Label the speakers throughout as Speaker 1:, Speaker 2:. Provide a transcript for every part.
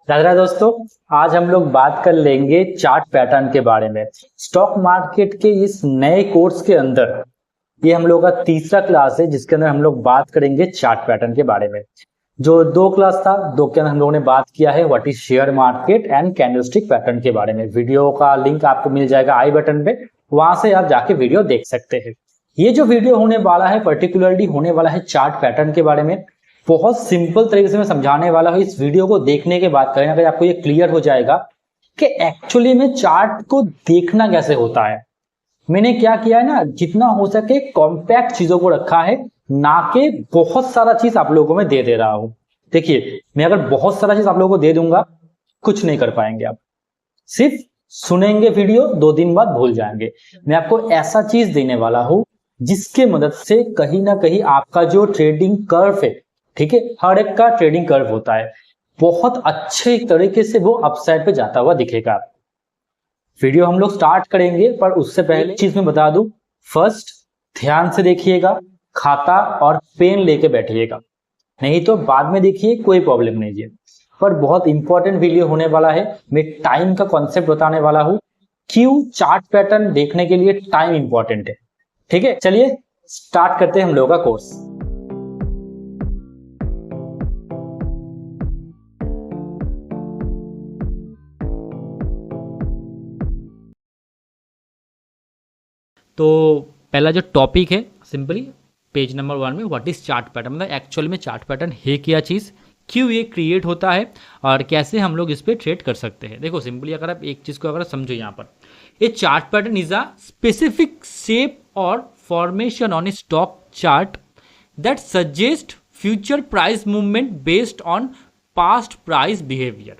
Speaker 1: दादा दोस्तों, आज हम लोग बात कर लेंगे चार्ट पैटर्न के बारे में। स्टॉक मार्केट के इस नए कोर्स के अंदर ये हम लोग का तीसरा क्लास है जिसके अंदर हम लोग बात करेंगे चार्ट पैटर्न के बारे में। जो दो क्लास था, दो के अंदर हम लोगों ने बात किया है what is share market and candlestick pattern के बारे में। वीडियो का लिंक आपको मिल जाएगा आई बटन पे, वहां से आप जाके वीडियो देख सकते हैं। ये जो वीडियो होने वाला है पर्टिकुलरली होने वाला है चार्ट पैटर्न के बारे में। बहुत सिंपल तरीके से मैं समझाने वाला हूं। इस वीडियो को देखने के बाद कहीं ना कहीं आपको ये क्लियर हो जाएगा कि एक्चुअली में चार्ट को देखना कैसे होता है। मैंने क्या किया है ना, जितना हो सके कॉम्पैक्ट चीजों को रखा है, ना कि बहुत सारा चीज आप लोगों को मैं दे रहा हूं। देखिए, मैं अगर बहुत सारा चीज आप लोगों को दे दूंगा, कुछ नहीं कर पाएंगे आप। सिर्फ सुनेंगे वीडियो, 2 दिन बाद भूल जाएंगे। मैं आपको ऐसा चीज देने वाला हूं जिसके मदद से कहीं ना कहीं आपका जो ट्रेडिंग कर्व है, ठीक है, हर एक का ट्रेडिंग कर्व होता है, बहुत अच्छे तरीके से वो अपसाइड पे जाता हुआ दिखेगा। वीडियो हम लोग स्टार्ट करेंगे, पर उससे पहले चीज मैं बता दूं, फर्स्ट ध्यान से देखिएगा, खाता और पेन लेके बैठिएगा, नहीं तो बाद में देखिए कोई प्रॉब्लम नहीं है। पर बहुत इंपॉर्टेंट वीडियो होने वाला है। मैं टाइम का कॉन्सेप्ट बताने वाला हूं, क्यों चार्ट पैटर्न देखने के लिए टाइम इंपॉर्टेंट है। ठीक है, चलिए स्टार्ट करते हैं हम लोगों का कोर्स।
Speaker 2: तो पहला जो टॉपिक है सिंपली पेज नंबर 1 में व्हाट इज चार्ट पैटर्न, मतलब एक्चुअल में चार्ट पैटर्न है क्या चीज़, क्यों ये क्रिएट होता है और कैसे हम लोग इस पर ट्रेड कर सकते हैं। देखो सिंपली अगर आप एक चीज़ को अगर समझो, यहाँ पर a chart pattern is a specific shape और formation on a stock chart that suggest future price movement based on past price behaviour.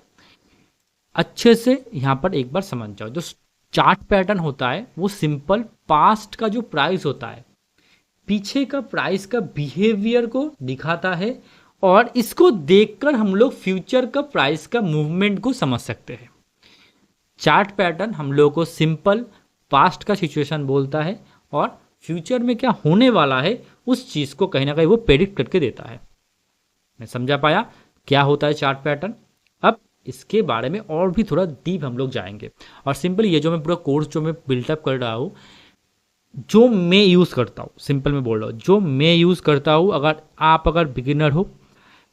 Speaker 2: अच्छे से यहाँ पर एक बार समझ जाओ, जो चार्ट पैटर्न होता है वो सिंपल पास्ट का जो प्राइस होता है, पीछे का प्राइस का बिहेवियर को दिखाता है, और इसको देखकर हम लोग फ्यूचर का प्राइस का मूवमेंट को समझ सकते हैं। चार्ट पैटर्न हम लोग को सिंपल पास्ट का सिचुएशन बोलता है और फ्यूचर में क्या होने वाला है उस चीज़ को कहीं ना कहीं वो प्रेडिक्ट करके देता है। मैं समझा पाया क्या होता है चार्ट पैटर्न। अब इसके बारे में और भी थोड़ा डीप हम लोग जाएंगे, और सिंपल ये जो मैं पूरा कोर्स जो मैं बिल्टअप कर रहा हूँ, जो मैं यूज़ करता हूँ, सिंपल मैं बोल रहा हूँ, जो मैं यूज़ करता हूँ, अगर बिगिनर हो,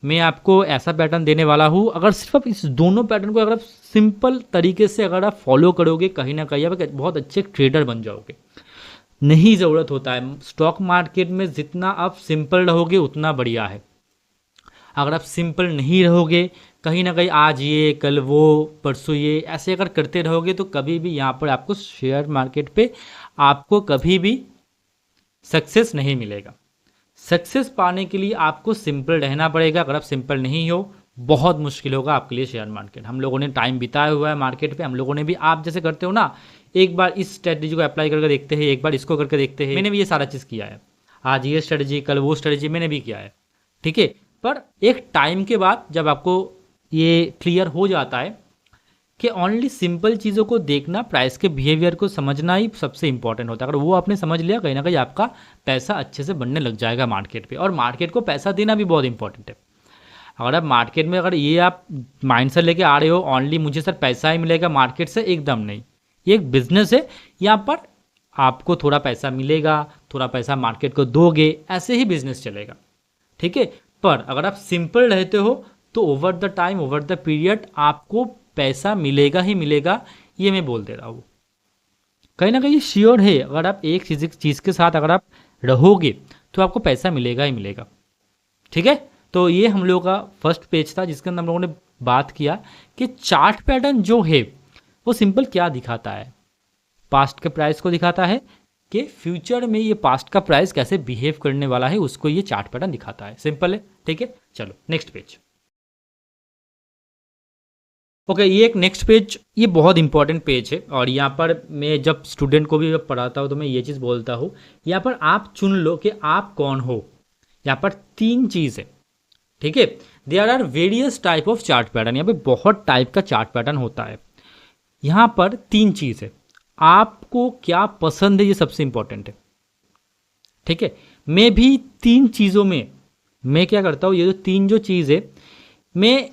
Speaker 2: मैं आपको ऐसा पैटर्न देने वाला हूँ। अगर सिर्फ आप इस दोनों पैटर्न को अगर आप सिंपल तरीके से अगर आप फॉलो करोगे, कहीं ना कहीं आप बहुत अच्छे ट्रेडर बन जाओगे। नहीं ज़रूरत होता है, स्टॉक मार्केट में जितना आप सिंपल रहोगे उतना बढ़िया है। अगर आप सिंपल नहीं रहोगे, कहीं ना कहीं आज ये कल वो परसों ये ऐसे अगर करते रहोगे, तो कभी भी यहाँ पर आपको शेयर मार्केट पे आपको कभी भी सक्सेस नहीं मिलेगा। सक्सेस पाने के लिए आपको सिंपल रहना पड़ेगा। अगर आप सिंपल नहीं हो, बहुत मुश्किल होगा आपके लिए शेयर मार्केट। हम लोगों ने टाइम बिताया हुआ है मार्केट पे, हम लोगों ने भी, आप जैसे करते हो ना, एक बार इस स्ट्रेटजी को अप्लाई करके देखते हैं, एक बार इसको करके देखते हैं। मैंने भी ये सारा चीज़ किया है, आज ये स्ट्रेटजी कल वो स्ट्रेटजी मैंने भी किया है, ठीक है। पर एक टाइम के बाद जब आपको ये क्लियर हो जाता है कि ओनली सिंपल चीज़ों को देखना, प्राइस के बिहेवियर को समझना ही सबसे इंपॉर्टेंट होता है। अगर वो आपने समझ लिया, कहीं ना कहीं आपका पैसा अच्छे से बनने लग जाएगा मार्केट पे। और मार्केट को पैसा देना भी बहुत इंपॉर्टेंट है। अगर आप मार्केट में अगर ये आप माइंड से लेके आ रहे हो ओनली मुझे सर पैसा ही मिलेगा मार्केट से, एकदम नहीं। ये एक बिजनेस है, यहाँ पर आपको थोड़ा पैसा मिलेगा, थोड़ा पैसा मार्केट को दोगे, ऐसे ही बिजनेस चलेगा, ठीक है। पर अगर आप सिंपल रहते हो तो over the time, over the period आपको पैसा मिलेगा ही मिलेगा, ये मैं बोल दे रहा हूँ। कहीं ना कहीं श्योर है, अगर आप एक चीज़ के साथ अगर आप रहोगे तो आपको पैसा मिलेगा ही मिलेगा, ठीक है। तो ये हम लोगों का फर्स्ट पेज था जिसके अंदर हम लोगों ने बात किया कि चार्ट पैटर्न जो है वो सिंपल क्या दिखाता है, पास्ट के प्राइस को दिखाता है कि फ्यूचर में ये पास्ट का प्राइस कैसे बिहेव करने वाला है, उसको ये चार्ट पैटर्न दिखाता है। सिंपल है, ठीक है। चलो नेक्स्ट पेज। ओके, ये एक नेक्स्ट पेज, ये बहुत इंपॉर्टेंट पेज है, और यहाँ पर मैं जब स्टूडेंट को भी जब पढ़ाता हूँ तो मैं ये चीज़ बोलता हूँ, यहाँ पर आप चुन लो कि आप कौन हो। यहाँ पर 3 चीज़ है, ठीक है। There are various type of chart pattern, यहाँ पे बहुत टाइप का चार्ट पैटर्न होता है। यहाँ पर 3 चीज़ है, आपको क्या पसंद है ये सबसे इंपॉर्टेंट है, ठीक है। मैं भी 3 चीज़ों में मैं क्या करता हूँ, ये जो 3 जो चीज़ है, मैं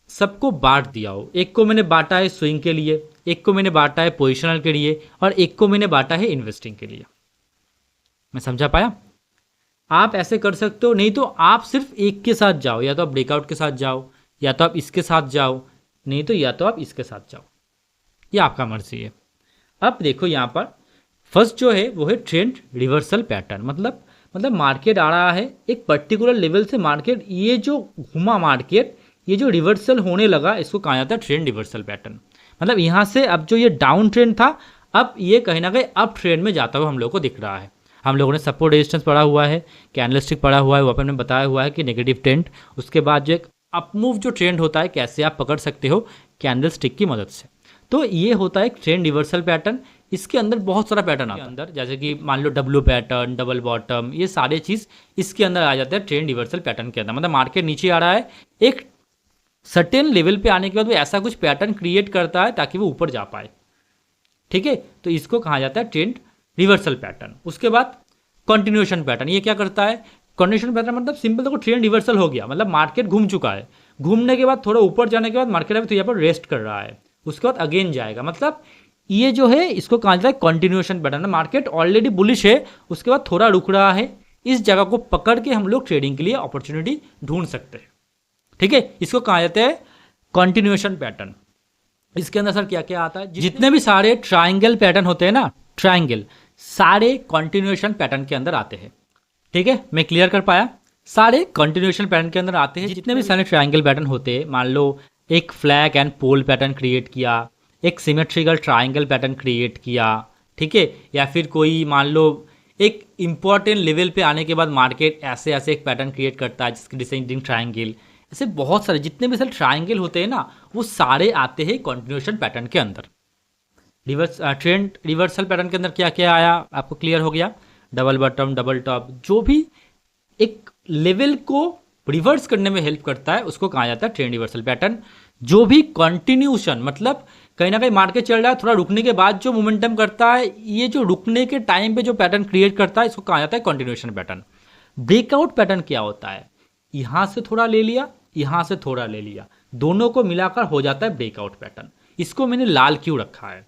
Speaker 2: सबको बांट दिया हो। एक को मैंने बांटा है स्विंग के लिए, एक को मैंने बांटा है पोजिशनल के लिए, और एक को मैंने बांटा है इन्वेस्टिंग के लिए। मैं समझा पाया? आप ऐसे कर सकते हो, नहीं तो आप सिर्फ एक के साथ जाओ, या तो आप ब्रेकआउट के साथ जाओ, या तो आप इसके साथ जाओ, नहीं तो या तो आप इसके साथ जाओ, ये आपका मर्जी है। अब देखो यहाँ पर फर्स्ट जो है वो है ट्रेंड रिवर्सल पैटर्न। मतलब मार्केट आ रहा है एक पर्टिकुलर लेवल से, मार्केट ये जो घुमा मार्केट, ये जो रिवर्सल होने लगा, इसको कहा जाता है ट्रेंड रिवर्सल पैटर्न। मतलब यहाँ से अब जो ये डाउन ट्रेंड था, अब ये कहीं ना कहीं अप ट्रेंड में जाता हुआ हम लोग को दिख रहा है। हम लोगों ने सपोर्ट रेजिस्टेंस पढ़ा हुआ है, कैंडलस्टिक पढ़ा हुआ है, वहाँ पर हमने बताया हुआ है कि नेगेटिव ट्रेंड, उसके बाद जो एक अपमूव जो ट्रेंड होता है कैसे आप पकड़ सकते हो कैंडलस्टिक की मदद से। तो ये होता है एक ट्रेंड रिवर्सल पैटर्न। इसके अंदर बहुत सारा पैटर्न आता है अंदर, जैसे कि मान लो डब्ल्यू पैटर्न, डबल बॉटम, ये सारे चीज़ इसके अंदर आ जाते हैं ट्रेंड रिवर्सल पैटर्न के अंदर। मतलब मार्केट नीचे आ रहा है, एक सर्टेन लेवल पे आने के बाद वो ऐसा कुछ पैटर्न क्रिएट करता है ताकि वो ऊपर जा पाए। ठीक है, तो इसको कहा जाता है ट्रेंड रिवर्सल पैटर्न। उसके बाद कंटिन्यूएशन पैटर्न, ये क्या करता है? कंटिन्यूएशन पैटर्न मतलब सिंपल देखो ट्रेंड रिवर्सल हो गया, मतलब मार्केट घूम चुका है, घूमने के बाद थोड़ा ऊपर जाने के बाद मार्केट अभी तो यहाँ पर रेस्ट कर रहा है, उसके बाद अगेन जाएगा। मतलब ये जो है इसको कहा जाता है continuation pattern. Market already bullish है, उसके बाद थोड़ा रुक रहा है, इस जगह को पकड़ के हम लोग ट्रेडिंग के लिए अपॉर्चुनिटी ढूंढ सकते हैं। ठीक है, इसको कहा जाता है कंटिन्यूएशन पैटर्न। इसके अंदर सर क्या क्या आता है? जितने भी सारे ट्राइंगल पैटर्न होते हैं ना, ट्राइंगल सारे कंटिन्यूएशन पैटर्न के अंदर आते हैं। ठीक है, मैं क्लियर कर पाया? सारे कंटिन्यूएशन पैटर्न के अंदर आते हैं। जितने भी सारे ट्राइंगल पैटर्न होते हैं, मान लो एक flag and pole pattern create किया, एक सिमेट्रिकल ट्राइंगल पैटर्न क्रिएट किया, ठीक है, या फिर कोई मान लो एक इंपॉर्टेंट लेवल पे आने के बाद मार्केट ऐसे ऐसे एक पैटर्न क्रिएट करता है जिसकी डिसेंडिंग ट्राइंगल, ऐसे बहुत सारे जितने भी सारे ट्राइंगल होते हैं ना, वो सारे आते हैं कंटिन्यूएशन पैटर्न के अंदर। ट्रेंड रिवर्सल पैटर्न के अंदर क्या क्या आया आपको क्लियर हो गया? डबल बॉटम, डबल टॉप, जो भी एक लेवल को रिवर्स करने में हेल्प करता है उसको कहा जाता है ट्रेंड रिवर्सल पैटर्न। जो भी कंटिन्यूशन, मतलब कहीं ना कहीं मार्केट चल रहा है, थोड़ा रुकने के बाद जो मोमेंटम करता है, ये जो रुकने के टाइम पे जो पैटर्न क्रिएट करता है, इसको कहा जाता है कंटिन्यूएशन पैटर्न। ब्रेकआउट पैटर्न क्या होता है? यहां से थोड़ा ले लिया, यहां से थोड़ा ले लिया, दोनों को मिलाकर हो जाता है ब्रेकआउट पैटर्न। इसको मैंने लाल क्यों रखा है?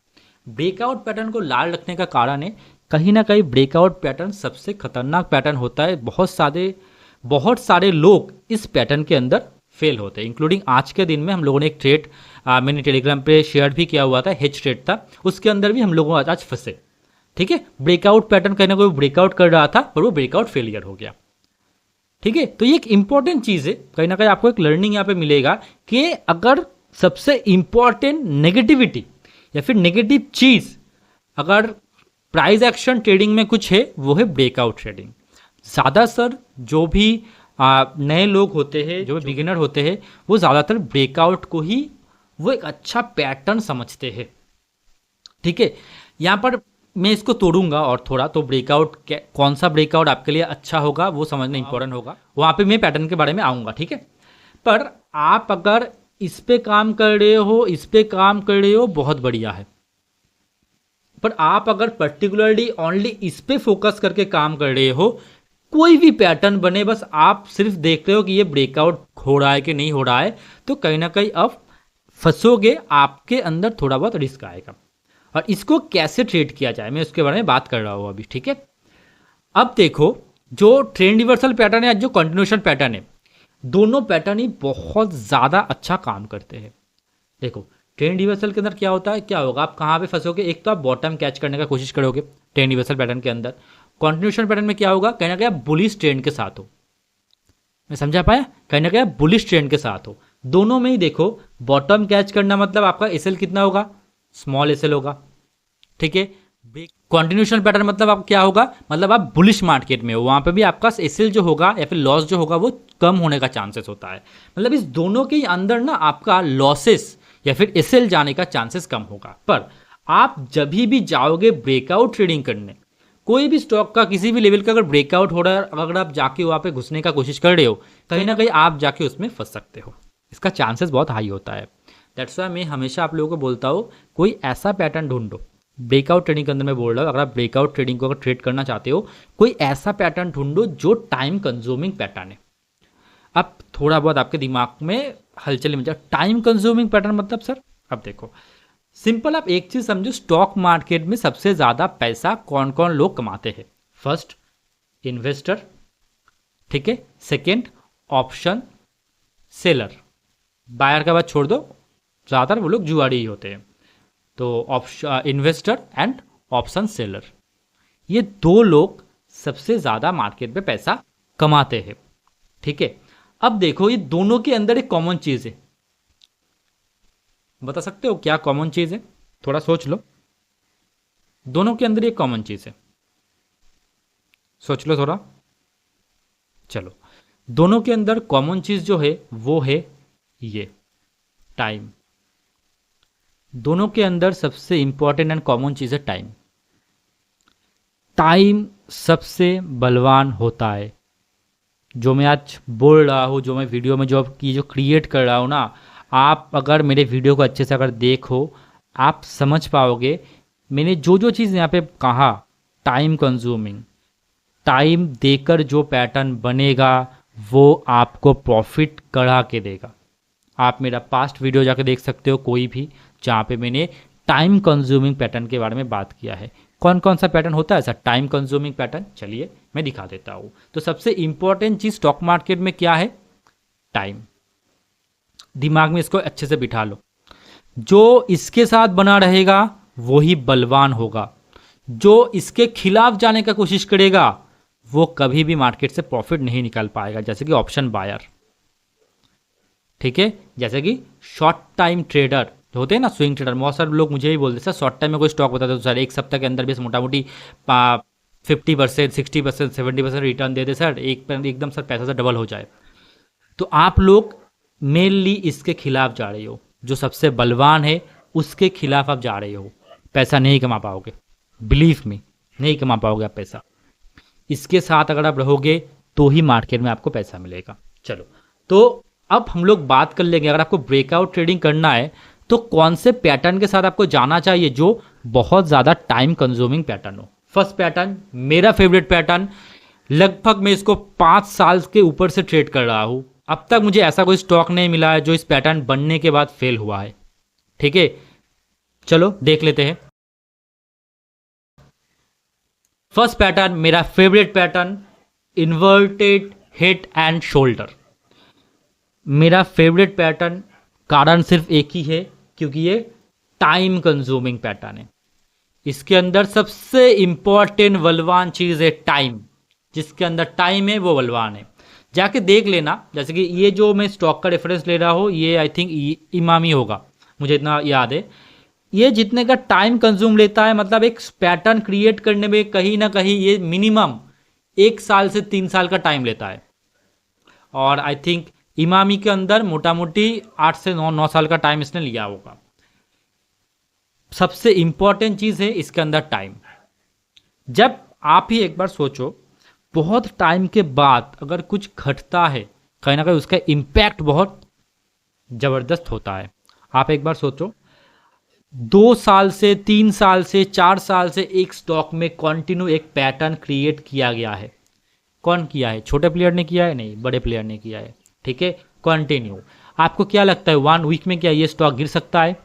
Speaker 2: ब्रेकआउट पैटर्न को लाल रखने का कारण है कहीं ना कहीं ब्रेकआउट पैटर्न सबसे खतरनाक पैटर्न होता है। बहुत सारे लोग इस पैटर्न के अंदर फेल होते हैं, इंक्लूडिंग आज के दिन में हम लोगों ने एक ट्रेड मैंने टेलीग्राम पे शेयर भी किया हुआ था, हेज ट्रेड था, उसके अंदर भी हम लोग आज फंसे। ठीक है, ब्रेकआउट पैटर्न कहीं ना कोई ब्रेकआउट कर रहा था और वो ब्रेकआउट फेलियर हो गया। ठीक है, तो ये एक इंपॉर्टेंट चीज है, कहीं ना कहीं आपको एक लर्निंग यहाँ पे मिलेगा कि अगर सबसे इंपॉर्टेंट नेगेटिविटी या फिर नेगेटिव चीज अगर प्राइस एक्शन ट्रेडिंग में कुछ है, वो है ब्रेकआउट ट्रेडिंग। ज़्यादातर जो भी नए लोग होते हैं, जो बिगिनर होते हैं, वो ज़्यादातर ब्रेकआउट को ही वो एक अच्छा पैटर्न समझते हैं। ठीक है, यहाँ पर मैं इसको तोड़ूंगा और थोड़ा, तो ब्रेकआउट कौन सा ब्रेकआउट आपके लिए अच्छा होगा वो समझना इंपॉर्टेंट होगा, वहाँ पे मैं पैटर्न के बारे में आऊँगा। ठीक है, पर आप अगर इस पे काम कर रहे हो, इस पे काम कर रहे हो, बहुत बढ़िया है, पर आप अगर पर्टिकुलरली ओनली इस पे फोकस करके काम कर रहे हो, कोई भी पैटर्न बने, बस आप सिर्फ देख रहे हो कि ये ब्रेकआउट हो रहा है कि नहीं हो रहा है, तो कहीं ना कहीं अब फंसोगे, आपके अंदर थोड़ा बहुत रिस्क आएगा। और इसको कैसे ट्रेड किया जाए मैं उसके बारे में बात कर रहा हूँ अभी। ठीक है, अब देखो जो ट्रेंड रिवर्सल पैटर्न है, जो कंटिन्यूएशन पैटर्न है, दोनों पैटर्न ही बहुत ज़्यादा अच्छा काम करते हैं। देखो ट्रेंड रिवर्सल के अंदर क्या होता है, क्या होगा, आप कहाँ पे फंसोगे? एक तो आप बॉटम कैच करने का कोशिश करोगे ट्रेंड रिवर्सल पैटर्न के अंदर। कंटिन्यूएशन पैटर्न में क्या होगा, कहीं ना कहीं आप बुलिश ट्रेंड के साथ हो। मैं समझा पाया? कहीं ना कहीं आप बुलिश ट्रेंड के साथ हो। दोनों में ही देखो, बॉटम कैच करना मतलब आपका एसएल कितना होगा, स्मॉल एसएल होगा। ठीक है, कंटिन्यूएशन पैटर्न मतलब आप क्या होगा, मतलब आप बुलिश मार्केट में हो, वहां पे भी आपका एसएल जो होगा या फिर लॉस जो होगा वो कम होने का चांसेस होता है। मतलब इस दोनों के अंदर ना आपका लॉसेस या फिर एसएल जाने का चांसेस कम होगा। पर आप जब भी जाओगे ब्रेकआउट ट्रेडिंग करने, कोई भी स्टॉक का किसी भी लेवल का अगर ब्रेकआउट हो रहा है, अगर आप जाके वहां पे घुसने का कोशिश कर रहे हो, कहीं ना कहीं आप जाके उसमें फंस सकते हो, इसका चांसेस बहुत हाई होता है। दैट्स वाई मैं हमेशा आप लोगों को बोलता हूँ, कोई ऐसा पैटर्न ढूंढो, ब्रेकआउट ट्रेडिंग के अंदर मैं बोल रहा हूँ, अगर आप ब्रेकआउट ट्रेडिंग को अगर ट्रेड करना चाहते हो, कोई ऐसा पैटर्न ढूंढो जो टाइम कंज्यूमिंग पैटर्न है। अब थोड़ा बहुत आपके दिमाग में हलचल में जाए, टाइम कंज्यूमिंग पैटर्न मतलब सर, अब देखो सिंपल, आप एक चीज समझो, स्टॉक मार्केट में सबसे ज्यादा पैसा कौन कौन लोग कमाते हैं? फर्स्ट इन्वेस्टर, ठीक है, सेकेंड ऑप्शन सेलर, बायर का बात छोड़ दो, ज्यादातर वो लोग जुआड़ी ही होते हैं। तो option investor and option seller, ये दो लोग सबसे ज्यादा मार्केट में पैसा कमाते हैं, ठीक है। अब देखो ये दोनों के अंदर एक कॉमन चीज है, बता सकते हो क्या कॉमन चीज है? थोड़ा सोच लो, दोनों के अंदर एक कॉमन चीज है, सोच लो थोड़ा। चलो, दोनों के अंदर कॉमन चीज जो है वो है ये टाइम। दोनों के अंदर सबसे इंपॉर्टेंट एंड कॉमन चीज है टाइम। टाइम सबसे बलवान होता है। जो मैं आज बोल रहा हूँ, जो मैं वीडियो में जो क्रिएट कर रहा हूँ ना, आप अगर मेरे वीडियो को अच्छे से अगर देखो, आप समझ पाओगे मैंने जो जो चीज़ यहाँ पे कहा। टाइम कंज्यूमिंग, टाइम देकर जो पैटर्न बनेगा वो आपको प्रॉफिट करा के देगा। आप मेरा पास्ट वीडियो जाके देख सकते हो कोई भी, जहाँ पे मैंने टाइम कंज्यूमिंग पैटर्न के बारे में बात किया है। कौन कौन सा पैटर्न होता है ऐसा टाइम कंज्यूमिंग पैटर्न, चलिए मैं दिखा देता हूँ। तो सबसे इंपॉर्टेंट चीज स्टॉक मार्केट में क्या है? टाइम। दिमाग में इसको अच्छे से बिठा लो। जो इसके साथ बना रहेगा वो ही बलवान होगा। जो इसके खिलाफ जाने का कोशिश करेगा वो कभी भी मार्केट से प्रॉफिट नहीं निकाल पाएगा। जैसे कि ऑप्शन बायर, ठीक है, जैसे कि शॉर्ट टाइम ट्रेडर होते हैं ना, स्विंग ट्रेडर। बहुत सारे लोग मुझे ही बोलते सर शॉर्ट टाइम में कोई स्टॉक बताते तो सर एक सप्ताह के अंदर भी मोटा मोटी 50%, 60%, 70% रिटर्न दे दे सर, एकदम सर पैसा से डबल हो जाए। तो आप लोग मेनली इसके खिलाफ जा रहे हो। जो सबसे बलवान है उसके खिलाफ आप जा रहे हो, पैसा नहीं कमा पाओगे, बिलीव मी, नहीं कमा पाओगे आप पैसा। इसके साथ अगर आप रहोगे तो ही मार्केट में आपको पैसा मिलेगा। चलो, तो अब हम लोग बात कर लेंगे, अगर आपको ब्रेकआउट ट्रेडिंग करना है तो कौन से पैटर्न के साथ आपको जाना चाहिए जो बहुत ज्यादा टाइम कंज्यूमिंग पैटर्न हो। फर्स्ट पैटर्न, मेरा फेवरेट पैटर्न, लगभग मैं इसको 5 साल के ऊपर से ट्रेड कर रहा हूं। अब तक मुझे ऐसा कोई स्टॉक नहीं मिला है जो इस पैटर्न बनने के बाद फेल हुआ है, ठीक है। चलो देख लेते हैं। फर्स्ट पैटर्न, मेरा favourite pattern, inverted head and shoulder. मेरा फेवरेट पैटर्न कारण सिर्फ एक ही है, क्योंकि ये टाइम कंज्यूमिंग पैटर्न है। इसके अंदर सबसे इंपॉर्टेंट बलवान चीज है टाइम। जिसके अंदर टाइम है वो बलवान है, जाके देख लेना। जैसे कि ये जो मैं स्टॉक का रेफरेंस ले रहा हूं, ये आई थिंक इमामी होगा, मुझे इतना याद है। ये जितने का टाइम कंज्यूम लेता है, मतलब एक पैटर्न क्रिएट करने में कहीं ना कहीं ये मिनिमम 1 साल से 3 साल का टाइम लेता है। और आई थिंक इमामी के अंदर मोटा मोटी 8 से 9 साल का टाइम इसने लिया होगा। सबसे इंपॉर्टेंट चीज है इसके अंदर टाइम। जब आप ही एक बार सोचो, बहुत टाइम के बाद अगर कुछ घटता है, कहीं ना कहीं उसका इंपैक्ट बहुत जबरदस्त होता है। आप एक बार सोचो, 2 साल से 3 साल से 4 साल से एक स्टॉक में कंटिन्यू एक पैटर्न क्रिएट किया गया है। कौन किया है? छोटे प्लेयर ने किया है? नहीं, बड़े प्लेयर ने किया है, ठीक है, कंटिन्यू। आपको क्या लगता है 1 वीक में क्या ये स्टॉक गिर सकता है?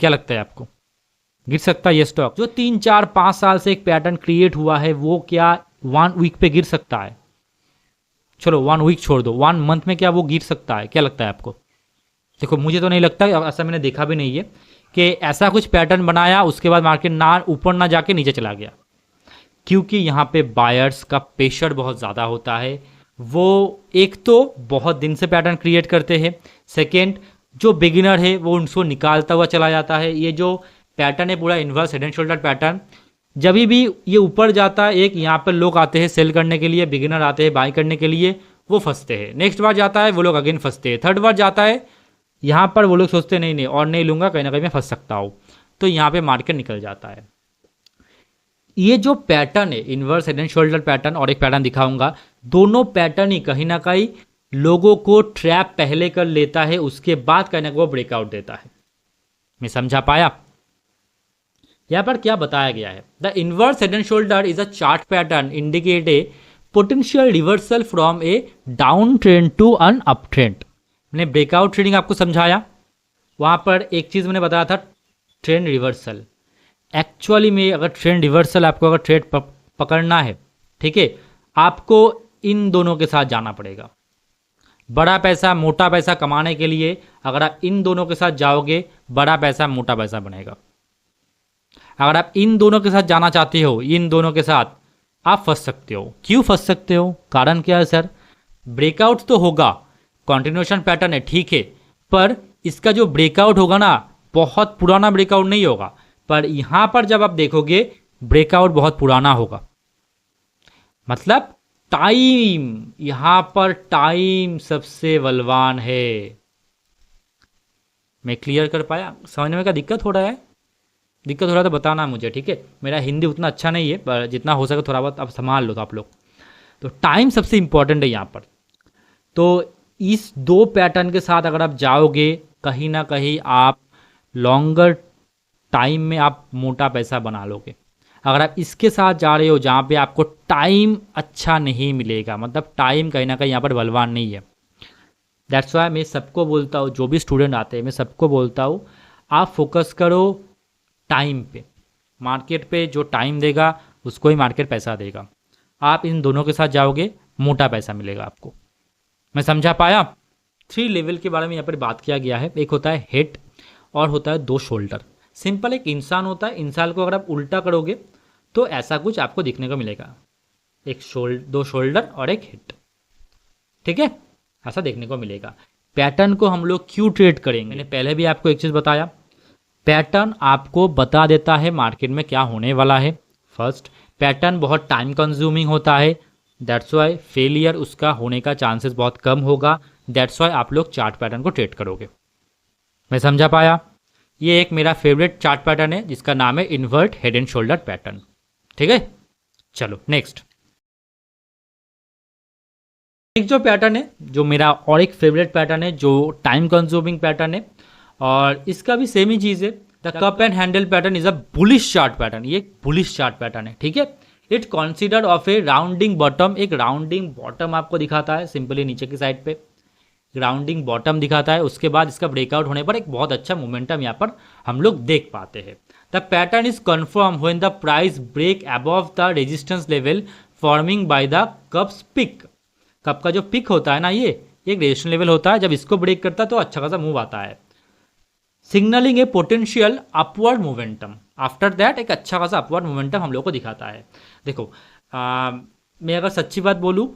Speaker 2: क्या लगता है आपको, गिर सकता है ये स्टॉक? जो 3, 4, 5 साल से एक पैटर्न क्रिएट हुआ है वो क्या 1 वीक पे गिर सकता है? चलो 1 वीक छोड़ दो, 1 मंथ में क्या वो गिर सकता है? क्या लगता है आपको? देखो मुझे तो नहीं लगता, ऐसा मैंने देखा भी नहीं है कि ऐसा कुछ पैटर्न बनाया उसके बाद मार्केट ना ऊपर ना जाके नीचे चला गया। क्योंकि यहाँ पे बायर्स का प्रेशर बहुत ज़्यादा होता है। वो एक तो बहुत दिन से पैटर्न क्रिएट करते हैं, सेकेंड जो बिगिनर है वो उनको निकालता हुआ चला जाता है। ये जो पैटर्न है पूरा inverse head and shoulder pattern, जब भी ये ऊपर जाता है, एक यहाँ पर लोग आते हैं सेल करने के लिए, बिगिनर आते हैं बाई करने के लिए, वो फंसते हैं। नेक्स्ट बार जाता है वो लोग अगेन फंसते हैं। थर्ड बार जाता है यहाँ पर वो लोग सोचते नहीं और नहीं लूंगा, कहीं ना कहीं मैं फंस सकता हूँ, तो यहाँ पे मार्केट निकल जाता है। ये जो पैटर्न है inverse head and shoulder pattern, और एक पैटर्न दिखाऊंगा, दोनों पैटर्न ही कहीं ना कहीं लोगों को ट्रैप पहले कर लेता है, उसके बाद कहीं ना कहीं वो ब्रेकआउट देता है। मैं समझा पाया? यहां पर क्या बताया गया है, the inverse head and shoulder is a chart pattern indicate a potential reversal from a down trend to an up trend. मैंने ब्रेकआउट ट्रेडिंग आपको समझाया, वहां पर एक चीज मैंने बताया था ट्रेंड रिवर्सल। एक्चुअली में अगर ट्रेंड रिवर्सल आपको अगर ट्रेड पकड़ना है, ठीक है, आपको इन दोनों के साथ जाना पड़ेगा। बड़ा पैसा मोटा पैसा कमाने के लिए अगर आप इन दोनों के साथ जाओगे, बड़ा पैसा मोटा पैसा बनेगा। अगर आप इन दोनों के साथ जाना चाहते हो, इन दोनों के साथ, आप फंस सकते हो। क्यों फंस सकते हो? कारण क्या है सर? ब्रेकआउट तो होगा, कंटिन्यूएशन पैटर्न है, ठीक है, पर इसका जो ब्रेकआउट होगा ना, बहुत पुराना ब्रेकआउट नहीं होगा, पर यहां पर जब आप देखोगे ब्रेकआउट बहुत पुराना होगा। मतलब टाइम, यहां पर टाइम सबसे बलवान है। मैं क्लियर कर पाया? समझने में क्या दिक्कत हो रहा है? दिक्कत हो रहा है तो बताना मुझे, ठीक है। मेरा हिंदी उतना अच्छा नहीं है, पर जितना हो सके थोड़ा बहुत आप संभाल लो तो आप लोग। तो टाइम सबसे इंपॉर्टेंट है यहाँ पर। तो इस दो पैटर्न के साथ अगर आप जाओगे, कहीं ना कहीं आप लॉन्गर टाइम में आप मोटा पैसा बना लोगे। अगर आप इसके साथ जा रहे हो जहाँ पे आपको टाइम अच्छा नहीं मिलेगा, मतलब टाइम कहीं ना कहीं यहाँ पर बलवान नहीं है। दैट्स वाई मैं सबको बोलता हूँ, जो भी स्टूडेंट आते हैं मैं सबको बोलता हूँ, आप फोकस करो टाइम पे। मार्केट पे जो टाइम देगा उसको ही मार्केट पैसा देगा। आप इन दोनों के साथ जाओगे, मोटा पैसा मिलेगा आपको। मैं समझा पाया? 3 लेवल के बारे में यहाँ पर बात किया गया है। एक होता है हेड और होता है 2 शोल्डर। सिंपल एक इंसान होता है, इंसान को अगर आप उल्टा करोगे तो ऐसा कुछ आपको दिखने को मिलेगा, एक 2 शोल्डर और एक हेड, ठीक है, ऐसा देखने को मिलेगा। पैटर्न को हम लोग क्यों ट्रेड करेंगे? मैंने पहले भी आपको एक चीज बताया, पैटर्न आपको बता देता है मार्केट में क्या होने वाला है। फर्स्ट, पैटर्न बहुत टाइम कंज्यूमिंग होता है, दैट्स वाई फेलियर उसका होने का चांसेस बहुत कम होगा। दैट्स वाई आप लोग चार्ट पैटर्न को ट्रेड करोगे। मैं समझा पाया? ये एक मेरा फेवरेट चार्ट पैटर्न है जिसका नाम है invert head and shoulder pattern, ठीक है। चलो नेक्स्ट जो पैटर्न है, जो मेरा और एक फेवरेट पैटर्न है, जो टाइम कंज्यूमिंग पैटर्न है, और इसका भी सेम ही चीज है। The cup and handle pattern is a bullish chart pattern. ये एक बुलिश चार्ट पैटर्न है, ठीक है। It consider of A rounding bottom. एक राउंडिंग बॉटम आपको दिखाता है, सिंपली नीचे की साइड पे राउंडिंग बॉटम दिखाता है। उसके बाद इसका ब्रेकआउट होने पर एक बहुत अच्छा मोमेंटम यहाँ पर हम लोग देख पाते हैं। The pattern is confirm when the price break above the resistance level forming by the cups peak. Cup का जो पिक होता है ना, ये एक रेजिस्टेंस लेवल होता है, जब इसको ब्रेक करता है तो अच्छा खासा मूव आता है, signalling A potential upward momentum. After that एक अच्छा खासा अपवर्ड मोमेंटम हम लोग को दिखाता है। देखो मैं अगर सच्ची बात बोलूँ,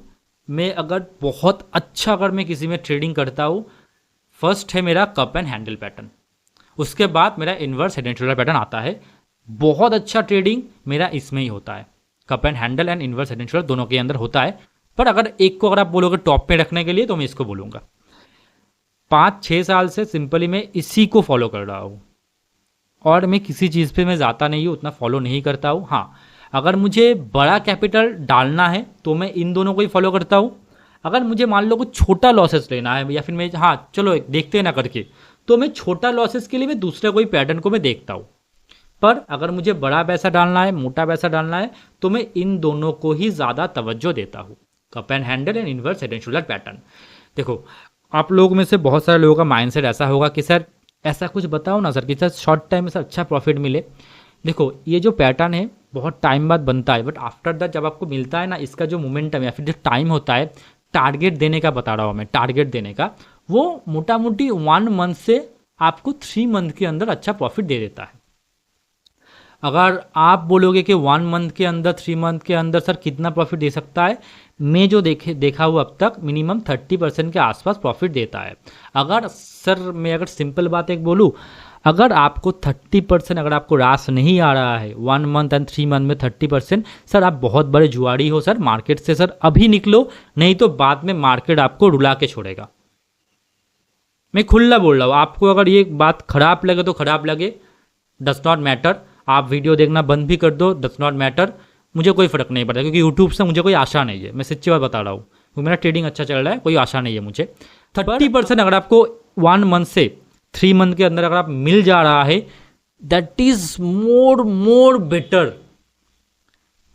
Speaker 2: मैं अगर बहुत अच्छा अगर मैं किसी में ट्रेडिंग करता हूँ, फर्स्ट है मेरा कप एंड हैंडल पैटर्न, उसके बाद मेरा inverse head and shoulder pattern आता है। बहुत अच्छा ट्रेडिंग मेरा इसमें ही होता है, cup and handle and inverse head and shoulder दोनों के अंदर होता है। पर अगर एक को अगर आप बोलोगे टॉप पे रखने के लिए, तो मैं इसको बोलूँगा। 5-6 साल से सिंपली मैं इसी को फॉलो कर रहा हूँ, और मैं किसी चीज़ पे मैं जाता नहीं हूँ, उतना फॉलो नहीं करता हूँ। हाँ, अगर मुझे बड़ा कैपिटल डालना है तो मैं इन दोनों को ही फॉलो करता हूँ। अगर मुझे मान लो कुछ छोटा लॉसेस लेना है, या फिर मैं चलो देखते हैं ना करके, तो मैं छोटा लॉसेस के लिए मैं दूसरे कोई पैटर्न को मैं देखता हूँ। पर अगर मुझे बड़ा पैसा डालना है, मोटा पैसा डालना है, तो मैं इन दोनों को ही ज़्यादा तवज्जो देता हूँ, cup and handle and inverse head and shoulder pattern. देखो, आप लोगों में से बहुत सारे लोगों का माइंडसेट ऐसा होगा कि सर ऐसा कुछ बताओ ना सर, कि सर शॉर्ट टाइम में सर अच्छा प्रॉफिट मिले। देखो, ये जो पैटर्न है बहुत टाइम बाद बनता है, बट आफ्टर दैट जब आपको मिलता है ना, इसका जो मोमेंटम या फिर जो टाइम होता है टारगेट देने का, बता रहा हूँ मैं, टारगेट देने का, वो मोटा मोटी 1 मंथ से आपको 3 मंथ के अंदर अच्छा प्रॉफिट दे देता है। अगर आप बोलोगे कि 1 मंथ के अंदर, 3 मंथ के अंदर सर कितना प्रॉफिट दे सकता है, मैं जो देखा हुआ अब तक मिनिमम 30% के आसपास प्रॉफिट देता है। अगर सर मैं अगर सिंपल बात एक बोलूँ, अगर आपको 30% अगर आपको रास नहीं आ रहा है 1 मंथ एंड 3 मंथ में 30%, सर आप बहुत बड़े जुआरी हो सर। मार्केट से सर अभी निकलो, नहीं तो बाद में मार्केट आपको रुला के छोड़ेगा। मैं खुला बोल रहा हूँ, आपको अगर ये बात खराब लगे तो खराब लगे, डज नॉट मैटर। आप वीडियो देखना बंद भी कर दो, डज नॉट मैटर, मुझे कोई फर्क नहीं पड़ता, क्योंकि यूट्यूब से मुझे कोई आशा नहीं है। मैं सच्ची बात बता रहा हूँ, क्योंकि मेरा ट्रेडिंग अच्छा चल रहा है, कोई आशा नहीं है मुझे। 30% अगर आपको 1 मंथ से 3 मंथ के अंदर अगर आप मिल जा रहा है, दैट इज मोर बेटर।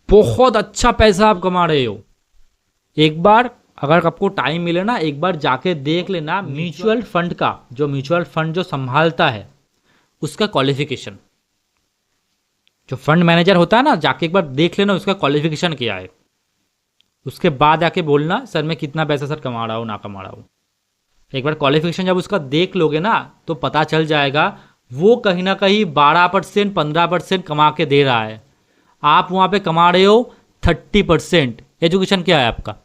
Speaker 2: बहुत अच्छा पैसा आप कमा रहे हो, एक बार अगर आपको टाइम मिले ना, एक बार जाके देख लेना म्यूचुअल फंड का, जो म्यूचुअल फंड जो संभालता है उसका क्वालिफिकेशन, जो फंड मैनेजर होता है ना, जाके एक बार देख लेना उसका क्वालिफिकेशन क्या है। उसके बाद आके बोलना सर मैं कितना पैसा सर कमा रहा हूँ ना कमा रहा हूँ। एक बार क्वालिफिकेशन जब उसका देख लोगे ना तो पता चल जाएगा वो कहीं ना कहीं 12% 15% कमा के दे रहा है, आप वहाँ पे कमा रहे हो 30%। एजुकेशन क्या है आपका,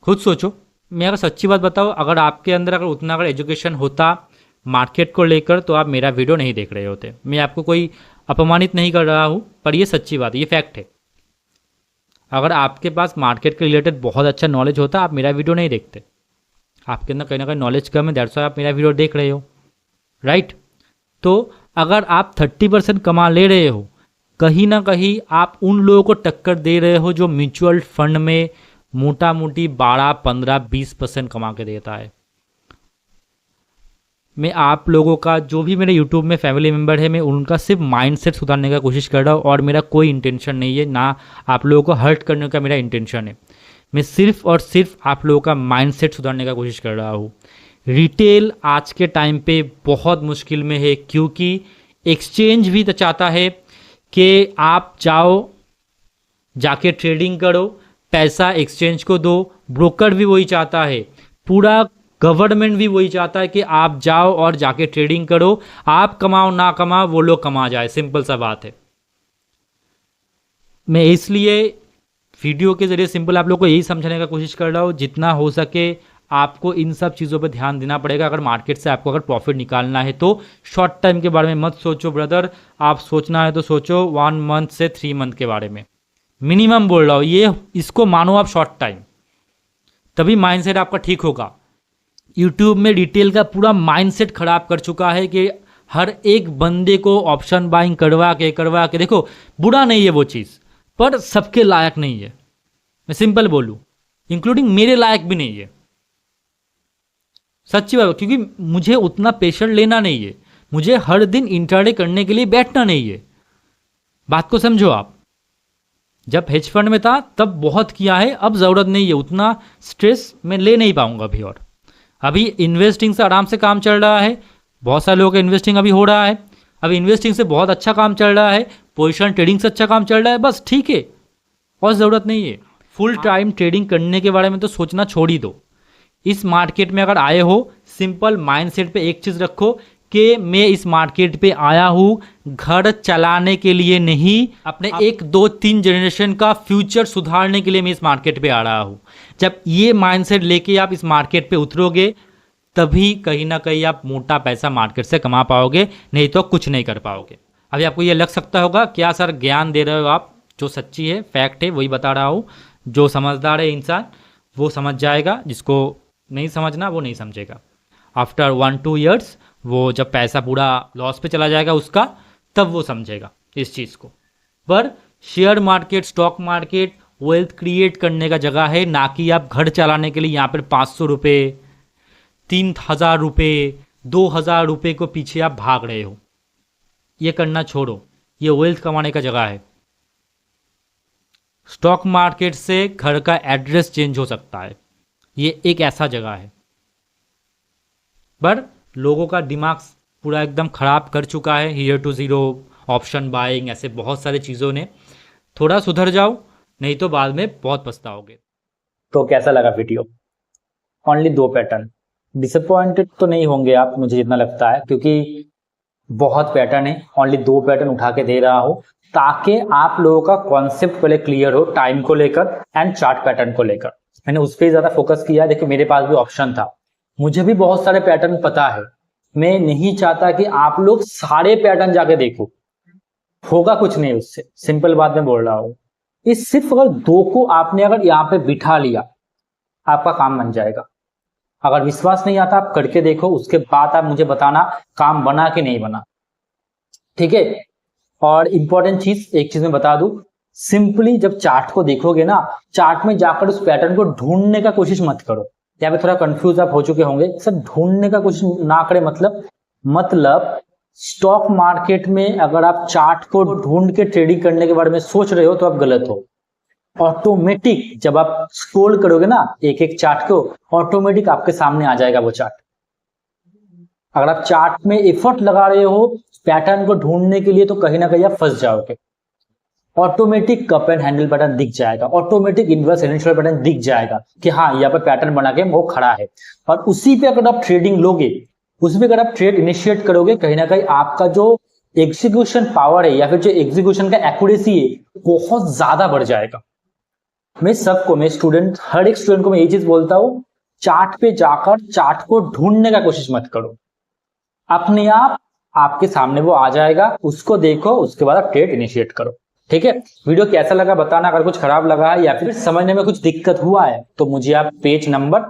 Speaker 2: खुद सोचो। मैं अगर सच्ची बात बताऊँ, अगर आपके अंदर अगर उतना अगर एजुकेशन होता मार्केट को लेकर तो आप मेरा वीडियो नहीं देख रहे होते। मैं आपको कोई अपमानित नहीं कर रहा हूँ, पर ये सच्ची बात है, ये फैक्ट है। अगर आपके पास मार्केट के रिलेटेड बहुत अच्छा नॉलेज होता आप मेरा वीडियो नहीं देखते। आपके अंदर कहीं ना कहीं नॉलेज कम है, दैट्स व्हाई आप मेरा वीडियो देख रहे हो, राइट। तो अगर आप 30% कमा ले रहे हो, कहीं ना कहीं आप उन लोगों को टक्कर दे रहे हो जो म्यूचुअल फंड में मोटा मोटी 12, 15, 20% कमा के देता है। मैं आप लोगों का जो भी मेरे यूट्यूब में फैमिली मेम्बर है, मैं उनका सिर्फ माइंडसेट सुधारने का कोशिश कर रहा हूँ और मेरा कोई इंटेंशन नहीं है, ना आप लोगों को हर्ट करने का मेरा इंटेंशन है। मैं सिर्फ और सिर्फ आप लोगों का माइंडसेट सुधारने का कोशिश कर रहा हूँ। रिटेल आज के टाइम पे बहुत मुश्किल में है, क्योंकि एक्सचेंज भी तो चाहता है कि आप जाओ जाके ट्रेडिंग करो, पैसा एक्सचेंज को दो। ब्रोकर भी वही चाहता है, पूरा गवर्नमेंट भी वही चाहता है कि आप जाओ और जाके ट्रेडिंग करो, आप कमाओ ना कमाओ वो लोग कमा जाए, सिंपल सा बात है। मैं इसलिए वीडियो के जरिए सिंपल आप लोग को यही समझाने का कोशिश कर रहा हूँ, जितना हो सके आपको इन सब चीज़ों पर ध्यान देना पड़ेगा। अगर मार्केट से आपको अगर प्रॉफिट निकालना है तो शॉर्ट टाइम के बारे में मत सोचो ब्रदर, आप सोचना है तो सोचो 1 मंथ से 3 मंथ के बारे में मिनिमम बोल रहा हूँ। ये इसको मानो आप शॉर्ट टाइम, तभी माइंडसेट आपका ठीक होगा। यूट्यूब में डिटेल का पूरा माइंडसेट खराब कर चुका है कि हर एक बंदे को ऑप्शन बाइंग करवा के देखो, बुरा नहीं है वो चीज़, पर सबके लायक नहीं है। मैं सिंपल बोलूं, इंक्लूडिंग मेरे लायक भी नहीं है, सच्ची बात, क्योंकि मुझे उतना पेशेंट लेना नहीं है, मुझे हर दिन इंट्राडे करने के लिए बैठना नहीं है। बात को समझो आप। जब हेज फंड में था तब बहुत किया है, अब ज़रूरत नहीं है, उतना स्ट्रेस मैं ले नहीं पाऊंगा अभी। और अभी इन्वेस्टिंग से आराम से काम चल रहा है, बहुत सारे लोगों का इन्वेस्टिंग अभी हो रहा है, अभी इन्वेस्टिंग से बहुत अच्छा काम चल रहा है, पोजीशन ट्रेडिंग से अच्छा काम चल रहा है, बस ठीक है, और ज़रूरत नहीं है फुल टाइम ट्रेडिंग करने के बारे में। तो सोचना छोड़ ही दो। इस मार्केट में अगर आए हो, सिंपल माइंडसेट पे एक चीज़ रखो कि मैं इस मार्केट पे आया हूँ घर चलाने के लिए नहीं, अपने 1, 2, 3 जनरेशन का फ्यूचर सुधारने के लिए मैं इस मार्केट पे आ रहा हूँ। जब ये माइंडसेट लेके आप इस मार्केट पे उतरोगे तभी कहीं ना कहीं आप मोटा पैसा मार्केट से कमा पाओगे, नहीं तो कुछ नहीं कर पाओगे। अभी आपको ये लग सकता होगा क्या सर ज्ञान दे रहे हो आप, जो सच्ची है फैक्ट है वही बता रहा हूँ। जो समझदार है इंसान वो समझ जाएगा, जिसको नहीं समझना वो नहीं समझेगा। आफ्टर 1-2 ईयर्स वो जब पैसा पूरा लॉस पे चला जाएगा उसका, तब वो समझेगा इस चीज़ को। पर share market, stock market wealth create करने का जगह है, ना कि आप घर चलाने के लिए यहाँ पर 500 रुपये, 3000 रुपये, 2000 रुपये को पीछे आप भाग रहे हो। ये करना छोड़ो, ये वेल्थ कमाने का जगह है। स्टॉक मार्केट से घर का एड्रेस चेंज हो सकता है, ये एक ऐसा जगह है। पर लोगों का दिमाग पूरा एकदम खराब कर चुका है, hero to zero, option buying, ऐसे बहुत सारी चीज़ों ने। थोड़ा सुधर जाओ, नहीं तो बाद में बहुत पछताओगे।
Speaker 1: तो कैसा लगा वीडियो? Only 2 pattern. डिसअपॉइंटेड तो नहीं होंगे आप, मुझे जितना लगता है, क्योंकि बहुत पैटर्न है, ओनली 2 पैटर्न उठा के दे रहा हूँ ताकि आप लोगों का कॉन्सेप्ट पहले क्लियर हो, टाइम को लेकर एंड चार्ट पैटर्न को लेकर। मैंने उस पर ज्यादा फोकस किया। देखिए मेरे पास भी ऑप्शन था, मुझे भी बहुत सारे पैटर्न पता है। मैं नहीं चाहता कि आप लोग सारे पैटर्न जाके देखो, होगा कुछ नहीं उससे, सिंपल बात मैं बोल रहा हूँ। इस सिर्फ अगर 2 को आपने अगर यहाँ पे बिठा लिया, आपका काम बन जाएगा। अगर विश्वास नहीं आता आप करके देखो, उसके बाद आप मुझे बताना काम बना कि नहीं बना, ठीक है। और इंपॉर्टेंट चीज, एक चीज मैं बता दूं, सिंपली जब चार्ट को देखोगे ना, चार्ट में जाकर उस पैटर्न को ढूंढने का कोशिश मत करो। यहाँ पे थोड़ा कंफ्यूज आप हो चुके होंगे, सब ढूंढने का कोशिश ना करें। मतलब स्टॉक मार्केट में अगर आप चार्ट को ढूंढ के ट्रेडिंग करने के बारे में सोच रहे हो तो आप गलत हो। ऑटोमेटिक जब आप स्क्रॉल करोगे ना एक एक चार्ट को, ऑटोमेटिक आपके सामने आ जाएगा वो चार्ट। अगर आप चार्ट में एफर्ट लगा रहे हो पैटर्न को ढूंढने के लिए तो कहीं ना कहीं आप फंस जाओगे। Automatic cup and handle pattern दिख जाएगा, ऑटोमेटिक इनवर्स इनिशियल पैटर्न दिख जाएगा कि हाँ यहाँ पे पैटर्न बना के वो खड़ा है। और उसी पे अगर आप ट्रेडिंग लोगे, उसी पे अगर आप ट्रेड इनिशिएट करोगे, कहीं ना कहीं आपका जो एग्जीक्यूशन पावर है या फिर जो एग्जीक्यूशन का एक्यूरेसी है बहुत ज्यादा बढ़ जाएगा। मैं सबको, मैं स्टूडेंट, हर एक स्टूडेंट को मैं ये चीज बोलता हूं, चार्ट पे जाकर चार्ट को ढूंढने का कोशिश मत करो, अपने आप आपके सामने वो आ जाएगा, उसको देखो, उसके बाद आप ट्रेड इनिशिएट करो। ठीक है, वीडियो कैसा लगा बताना, अगर कुछ खराब लगा है या फिर समझने में कुछ दिक्कत हुआ है तो मुझे आप पेज नंबर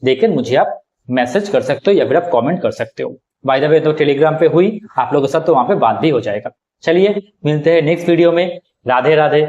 Speaker 1: देकर मुझे आप मैसेज कर सकते हो या फिर आप कमेंट कर सकते हो। बाय द वे तो टेलीग्राम पे हुई आप लोगों के साथ, तो वहां पे बात भी हो जाएगा। चलिए मिलते हैं नेक्स्ट वीडियो में। राधे राधे।